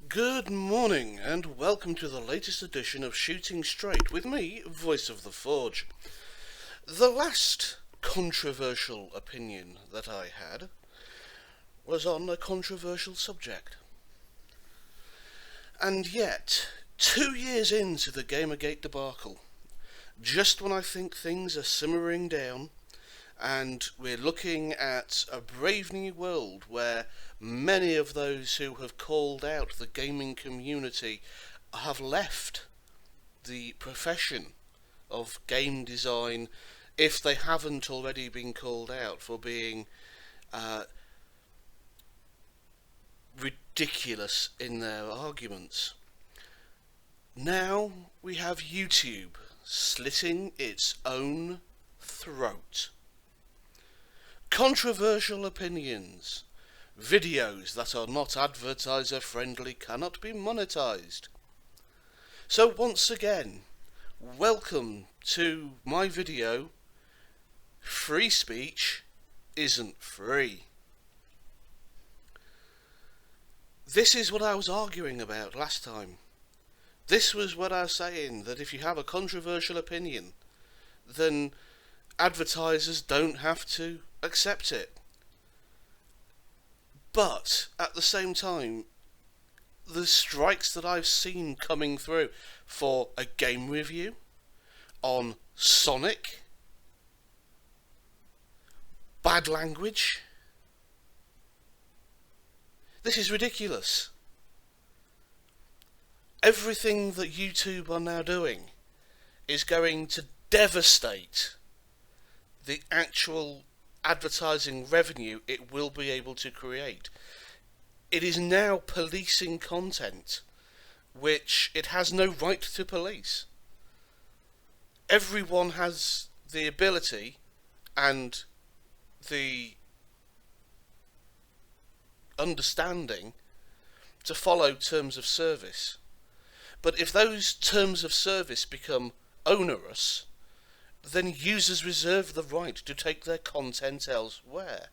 Good morning, and welcome to the latest edition of Shooting Straight with me, Voice of the Forge. The last controversial opinion that I had was on a controversial subject. And yet, 2 years into the Gamergate debacle, just when I think things are simmering down, and we're looking at a brave new world where many of those who have called out the gaming community have left the profession of game design, if they haven't already been called out for being ridiculous in their arguments. Now we have YouTube slitting its own throat. Controversial opinions. Videos that are not advertiser friendly cannot be monetized. So once again, welcome to my video, Free Speech Isn't Free. This is what I was arguing about last time. This was what I was saying, that if you have a controversial opinion, then advertisers don't have to accept it. But at the same time, the strikes that I've seen coming through for a game review on Sonic, bad language, this is ridiculous. Everything that YouTube are now doing is going to devastate the actual advertising revenue it will be able to create. It is now policing content which it has no right to police. Everyone has the ability and the understanding to follow terms of service. But if those terms of service become onerous, then users reserve the right to take their content elsewhere.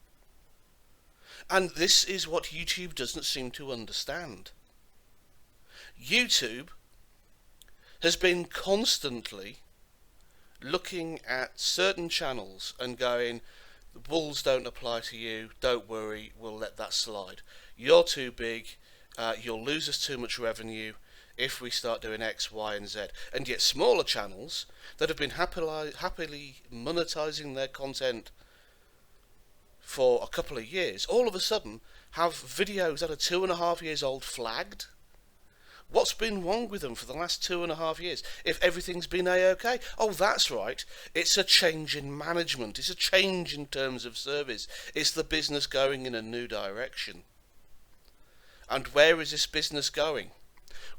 And this is what YouTube doesn't seem to understand. YouTube has been constantly looking at certain channels and going, the rules don't apply to you, don't worry, we'll let that slide. You're too big, you'll lose us too much revenue if we start doing X, Y, and Z. And yet smaller channels that have been happily monetizing their content for a couple of years, all of a sudden have videos that are 2.5 years old flagged. What's been wrong with them for the last 2.5 years if everything's been A-OK? Oh, that's right, it's a change in management, it's a change in terms of service, it's the business going in a new direction. And where is this business going?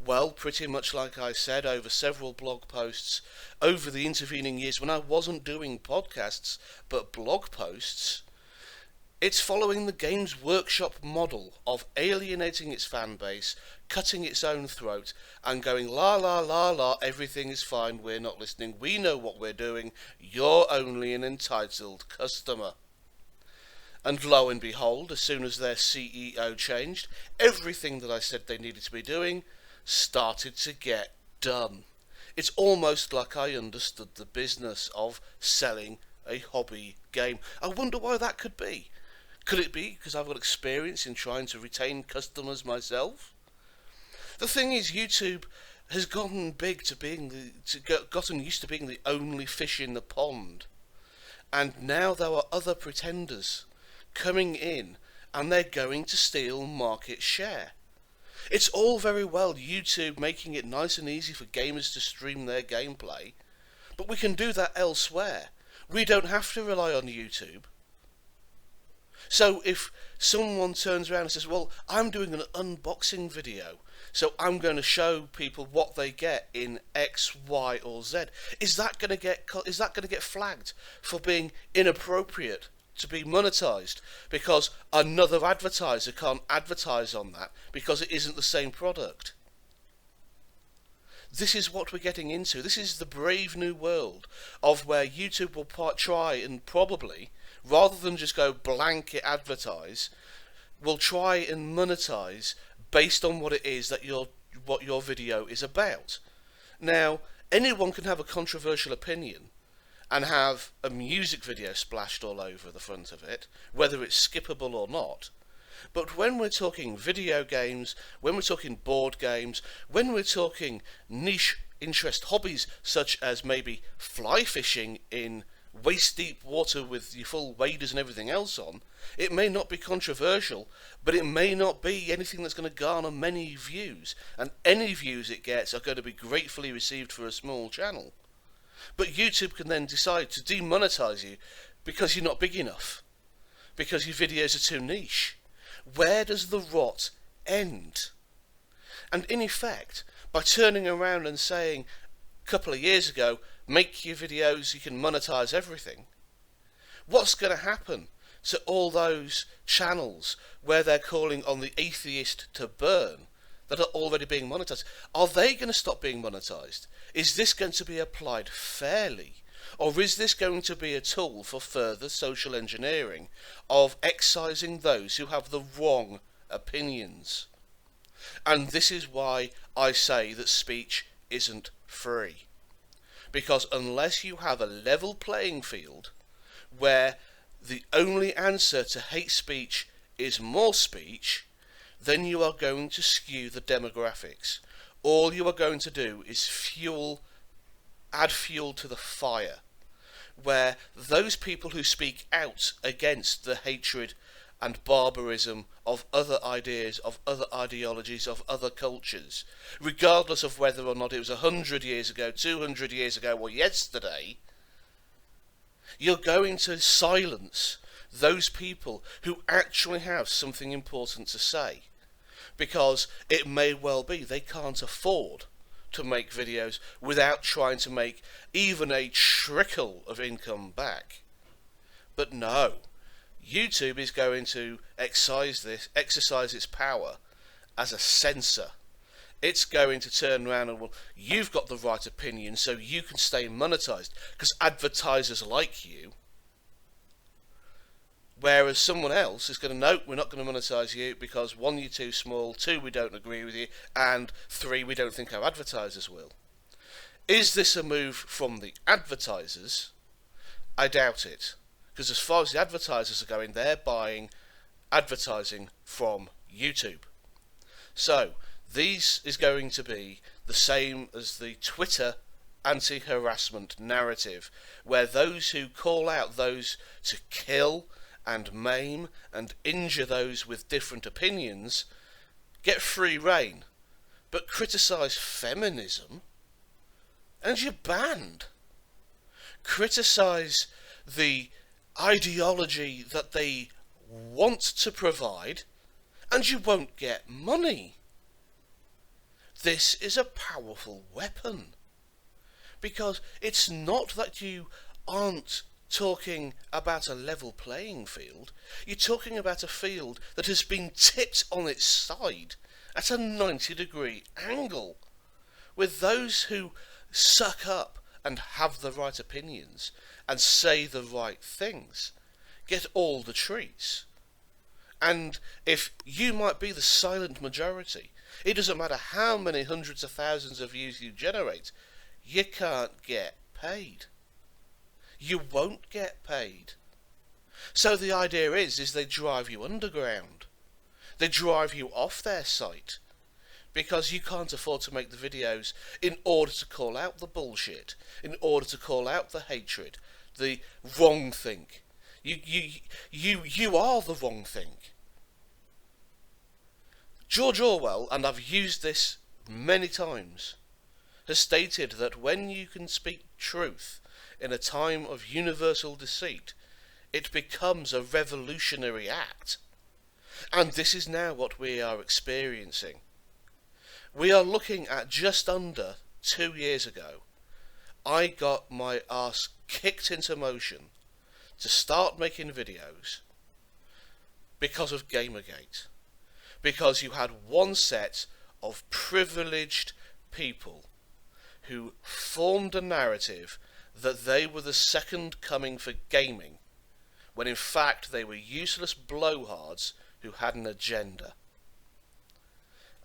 Well, pretty much like I said over several blog posts over the intervening years when I wasn't doing podcasts but blog posts, it's following the Games Workshop model of alienating its fan base, cutting its own throat and going la la la la, everything is fine, we're not listening, we know what we're doing, you're only an entitled customer. And lo and behold, as soon as their CEO changed, everything that I said they needed to be doing started to get done. It's almost like I understood the business of selling a hobby game. I wonder why that could be. Could it be because I've got experience in trying to retain customers myself? The thing is, YouTube has gotten big to being gotten used to being the only fish in the pond, and now there are other pretenders coming in, and they're going to steal market share. It's all very well YouTube making it nice and easy for gamers to stream their gameplay, but we can do that elsewhere. We don't have to rely on YouTube. So if someone turns around and says, well, I'm doing an unboxing video, so I'm going to show people what they get in X, Y, or Z, is that going to get flagged for being inappropriate to be monetized because another advertiser can't advertise on that because it isn't the same product? This is what we're getting into. This is the brave new world of where YouTube will try and probably, rather than just go blanket advertise, will try and monetize based on what it is that what your video is about. Now, anyone can have a controversial opinion and have a music video splashed all over the front of it, whether it's skippable or not. But when we're talking video games, when we're talking board games, when we're talking niche interest hobbies such as maybe fly fishing in waist-deep water with your full waders and everything else on, it may not be controversial, but it may not be anything that's going to garner many views, and any views it gets are going to be gratefully received for a small channel. But YouTube can then decide to demonetize you because you're not big enough, because your videos are too niche. Where does the rot end? And in effect, by turning around and saying a couple of years ago, make your videos, you can monetize everything, what's going to happen to all those channels where they're calling on the atheist to burn that are already being monetized? Are they going to stop being monetized? Is this going to be applied fairly? Or is this going to be a tool for further social engineering of excising those who have the wrong opinions? And this is why I say that speech isn't free. Because unless you have a level playing field where the only answer to hate speech is more speech, then you are going to skew the demographics. All you are going to do is add fuel to the fire, where those people who speak out against the hatred and barbarism of other ideas, of other ideologies, of other cultures, regardless of whether or not it was 100 years ago, 200 years ago, or yesterday, you're going to silence those people who actually have something important to say, because it may well be they can't afford to make videos without trying to make even a trickle of income back. But no, YouTube is going to exercise its power as a censor. It's going to turn around and, well, you've got the right opinion, so you can stay monetized because advertisers like you. Whereas someone else is going to, no, we're not going to monetize you because 1, you're too small, 2, we don't agree with you, and 3, we don't think our advertisers will. Is this a move from the advertisers? I doubt it. Because as far as the advertisers are going, they're buying advertising from YouTube. So, this is going to be the same as the Twitter anti-harassment narrative, where those who call out those to kill and maim and injure those with different opinions get free rein, but criticise feminism and you're banned. Criticise the ideology that they want to provide and you won't get money. This is a powerful weapon, because it's not that you aren't talking about a level playing field, you're talking about a field that has been tipped on its side at a 90-degree angle, with those who suck up and have the right opinions and say the right things get all the treats. And if you might be the silent majority, it doesn't matter how many hundreds of thousands of views you generate, you can't get paid. You won't get paid. So the idea is they drive you underground. They drive you off their site, because you can't afford to make the videos in order to call out the bullshit, in order to call out the hatred, the wrong thing. You are the wrong thing. George Orwell, and I've used this many times, has stated that when you can speak truth in a time of universal deceit, it becomes a revolutionary act. And this is now what we are experiencing. We are looking at just under 2 years ago, I got my arse kicked into motion to start making videos because of Gamergate. Because you had one set of privileged people who formed a narrative that they were the second coming for gaming, when in fact they were useless blowhards who had an agenda.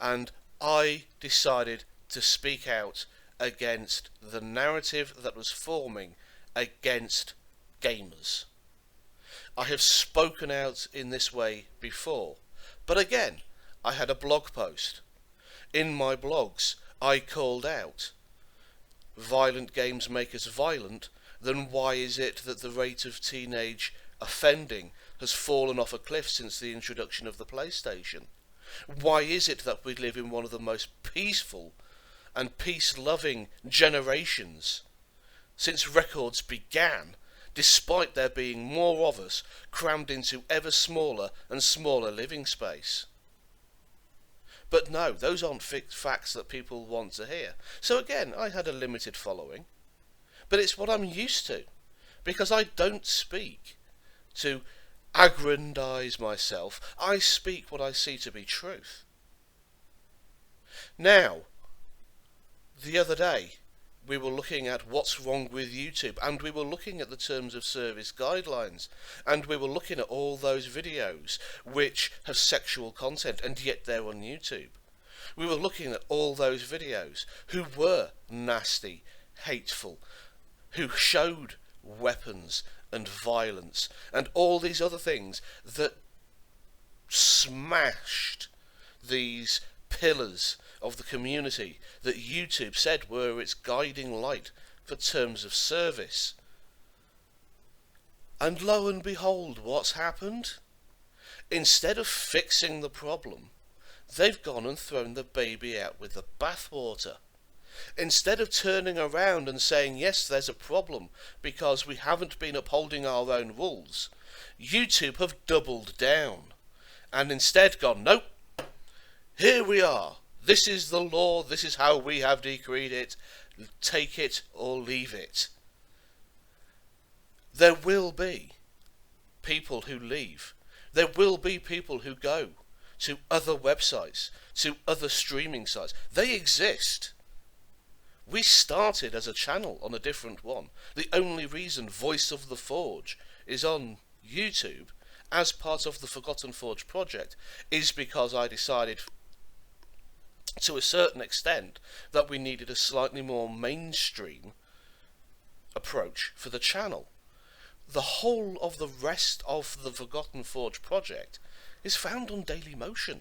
and I decided to speak out against the narrative that was forming against gamers. I have spoken out in this way before, but again, I had a blog post. In my blogs, I called out, violent games make us violent, then why is it that the rate of teenage offending has fallen off a cliff since the introduction of the PlayStation? Why is it that we live in one of the most peaceful and peace-loving generations since records began, despite there being more of us crammed into ever smaller and smaller living space? But no, those aren't facts that people want to hear. So again, I had a limited following, but it's what I'm used to, because I don't speak to aggrandise myself. I speak what I see to be truth. Now, the other day, we were looking at what's wrong with YouTube, and we were looking at the terms of service guidelines, and we were looking at all those videos which have sexual content, and yet they're on YouTube. We were looking at all those videos who were nasty, hateful, who showed weapons and violence, and all these other things that smashed these pillars of the community that YouTube said were its guiding light for terms of service. And lo and behold, what's happened? Instead of fixing the problem, they've gone and thrown the baby out with the bathwater. Instead of turning around and saying, yes, there's a problem because we haven't been upholding our own rules, YouTube have doubled down and instead gone, nope, here we are. This is the law. This is how we have decreed it. Take it or leave it. There will be people who leave. There will be people who go to other websites, to other streaming sites. They exist. We started as a channel on a different one. The only reason Voice of the Forge is on YouTube as part of the Forgotten Forge project is because I decided to a certain extent that we needed a slightly more mainstream approach for the channel. The whole of the rest of the Forgotten Forge project is found on Dailymotion,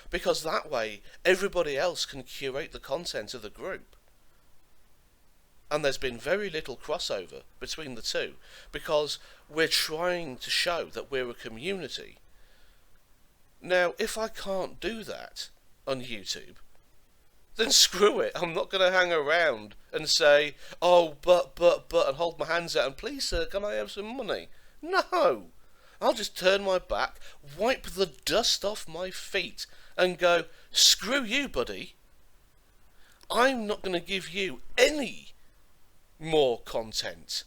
because that way everybody else can curate the content of the group. And there's been very little crossover between the two, because we're trying to show that we're a community. Now, if I can't do that on YouTube, then screw it. I'm not going to hang around and say, oh, but, and hold my hands out, and please, sir, can I have some money? No. I'll just turn my back, wipe the dust off my feet, and go, screw you, buddy. I'm not going to give you any more content.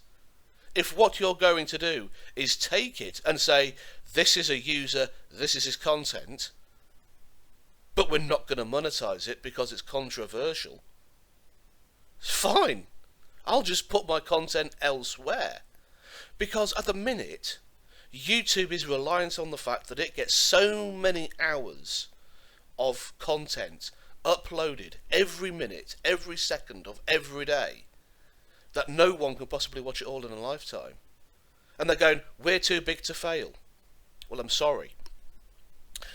If what you're going to do is take it and say, this is a user, this is his content, but we're not going to monetize it because it's controversial, fine. I'll just put my content elsewhere. Because at the minute, YouTube is reliant on the fact that it gets so many hours of content uploaded every minute, every second of every day, that no one can possibly watch it all in a lifetime. And they're going, we're too big to fail. Well, I'm sorry,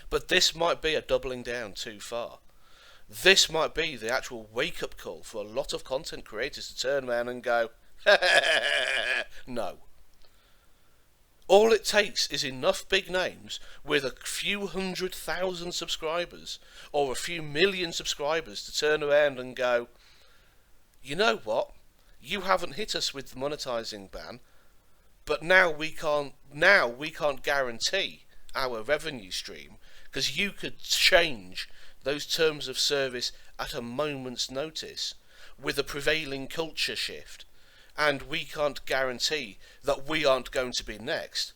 but this might be a doubling down too far. This might be the actual wake-up call for a lot of content creators to turn around and go, no. All it takes is enough big names with a few 100,000 subscribers or a few million subscribers to turn around and go, you know what? You haven't hit us with the monetizing ban, but now we can't guarantee our revenue stream because you could change those terms of service at a moment's notice with a prevailing culture shift, and we can't guarantee that we aren't going to be next.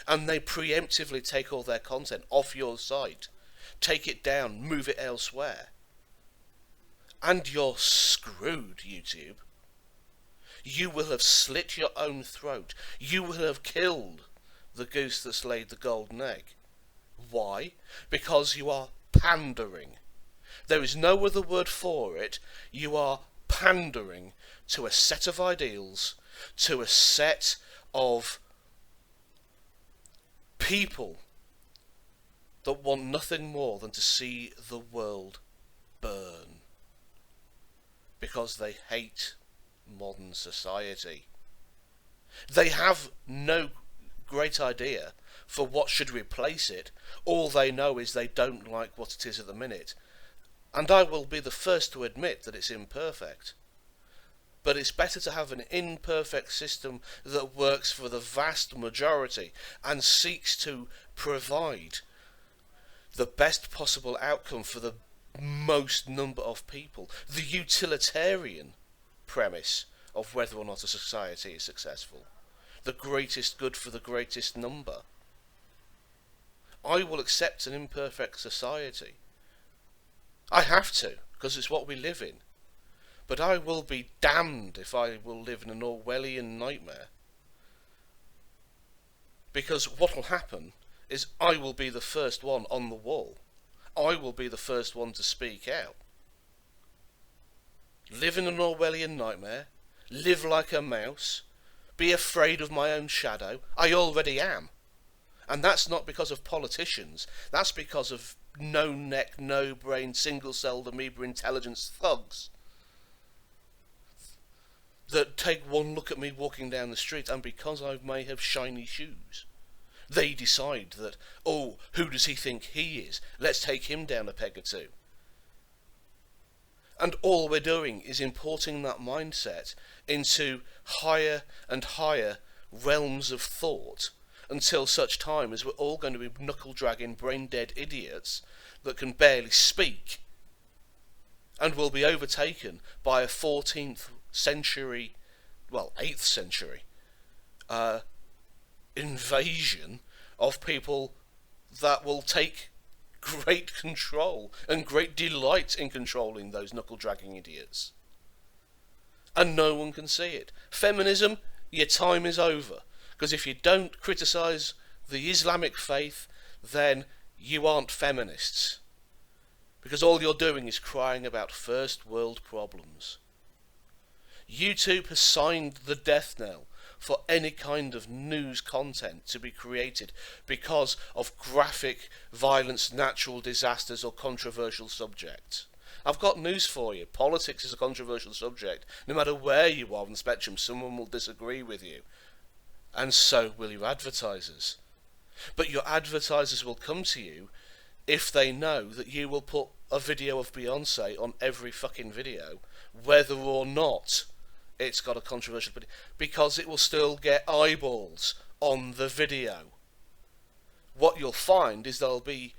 And they preemptively take all their content off your site, take it down, move it elsewhere. And you're screwed, YouTube. You will have slit your own throat. You will have killed the goose that's laid the golden egg. Why? Because you are pandering. There is no other word for it. You are pandering to a set of ideals, to a set of people that want nothing more than to see the world burn, because they hate modern society. They have no great idea for what should replace it. All they know is they don't like what it is at the minute. And I will be the first to admit that it's imperfect. But it's better to have an imperfect system that works for the vast majority and seeks to provide the best possible outcome for the most number of people. The utilitarian premise of whether or not a society is successful. The greatest good for the greatest number. I will accept an imperfect society. I have to, because it's what we live in. But I will be damned if I will live in an Orwellian nightmare. Because what will happen is I will be the first one on the wall. I will be the first one to speak out. Live in an Orwellian nightmare. Live like a mouse. Be afraid of my own shadow. I already am. And that's not because of politicians. That's because of no-neck, no-brain, single-celled amoeba intelligence thugs that take one look at me walking down the street, and because I may have shiny shoes, they decide that, oh, who does he think he is? Let's take him down a peg or two. And all we're doing is importing that mindset into higher and higher realms of thought, until such time as we're all going to be knuckle-dragging, brain-dead idiots that can barely speak, and will be overtaken by a 14th century, well, 8th century invasion of people that will take great control and great delight in controlling those knuckle-dragging idiots. And no one can see it. Feminism, your time is over. Because if you don't criticise the Islamic faith, then you aren't feminists. Because all you're doing is crying about first world problems. YouTube has signed the death knell for any kind of news content to be created because of graphic violence, natural disasters or controversial subjects. I've got news for you. Politics is a controversial subject. No matter where you are on the spectrum, someone will disagree with you. And so will your advertisers. But your advertisers will come to you if they know that you will put a video of Beyonce on every fucking video, whether or not it's got a controversial opinion, because it will still get eyeballs on the video. What you'll find is there'll be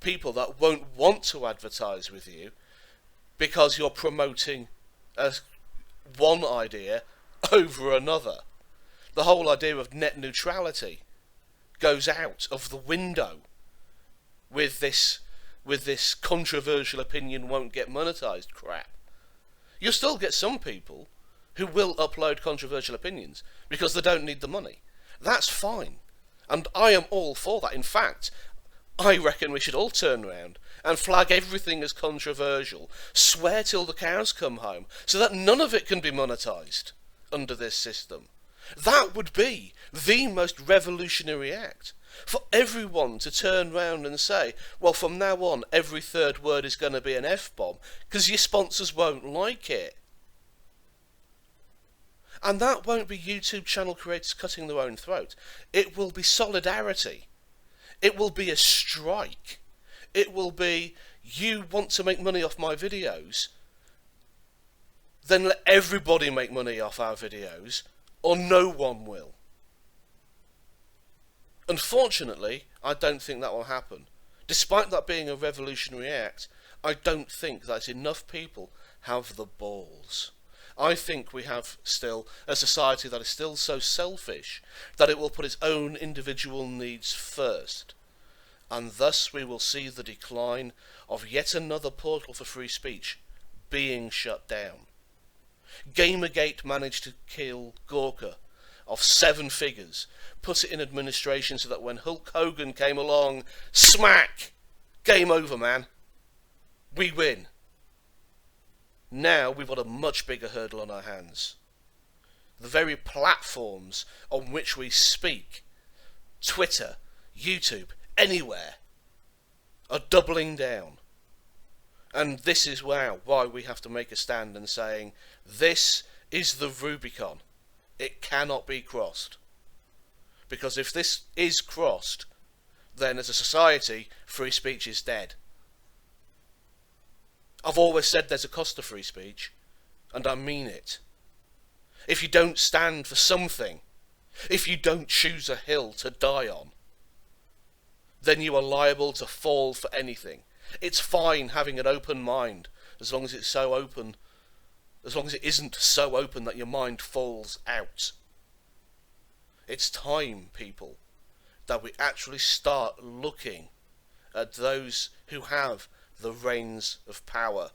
people that won't want to advertise with you because you're promoting one idea over another. The whole idea of net neutrality goes out of the window with this controversial opinion won't get monetized crap. You'll still get some people who will upload controversial opinions because they don't need the money. That's fine. And I am all for that. In fact, I reckon we should all turn around and flag everything as controversial, swear till the cows come home, so that none of it can be monetized under this system. That would be the most revolutionary act. For everyone to turn round and say, well, from now on, every third word is going to be an F-bomb, because your sponsors won't like it. And that won't be YouTube channel creators cutting their own throat. It will be solidarity. It will be a strike. It will be, you want to make money off my videos, then let everybody make money off our videos, or no one will. Unfortunately, I don't think that will happen. Despite that being a revolutionary act, I don't think that enough people have the balls. I think we have still a society that is still so selfish that it will put its own individual needs first. And thus we will see the decline of yet another portal for free speech being shut down. Gamergate managed to kill Gawker of 7 figures, put it in administration so that when Hulk Hogan came along, smack! Game over, man. we win. Now we've got a much bigger hurdle on our hands. The very platforms on which we speak, Twitter, YouTube, anywhere, are doubling down. And this is why we have to make a stand and saying, this is the Rubicon. It cannot be crossed. Because if this is crossed, then as a society, free speech is dead. I've always said there's a cost to free speech, and I mean it. If you don't stand for something, if you don't choose a hill to die on, then you are liable to fall for anything. It's fine having an open mind, as long as it's so open, as long as it isn't so open that your mind falls out. It's time, people, that we actually start looking at those who have the reins of power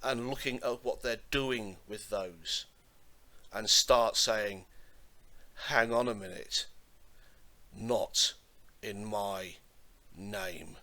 and looking at what they're doing with those and start saying, hang on a minute, not in my name.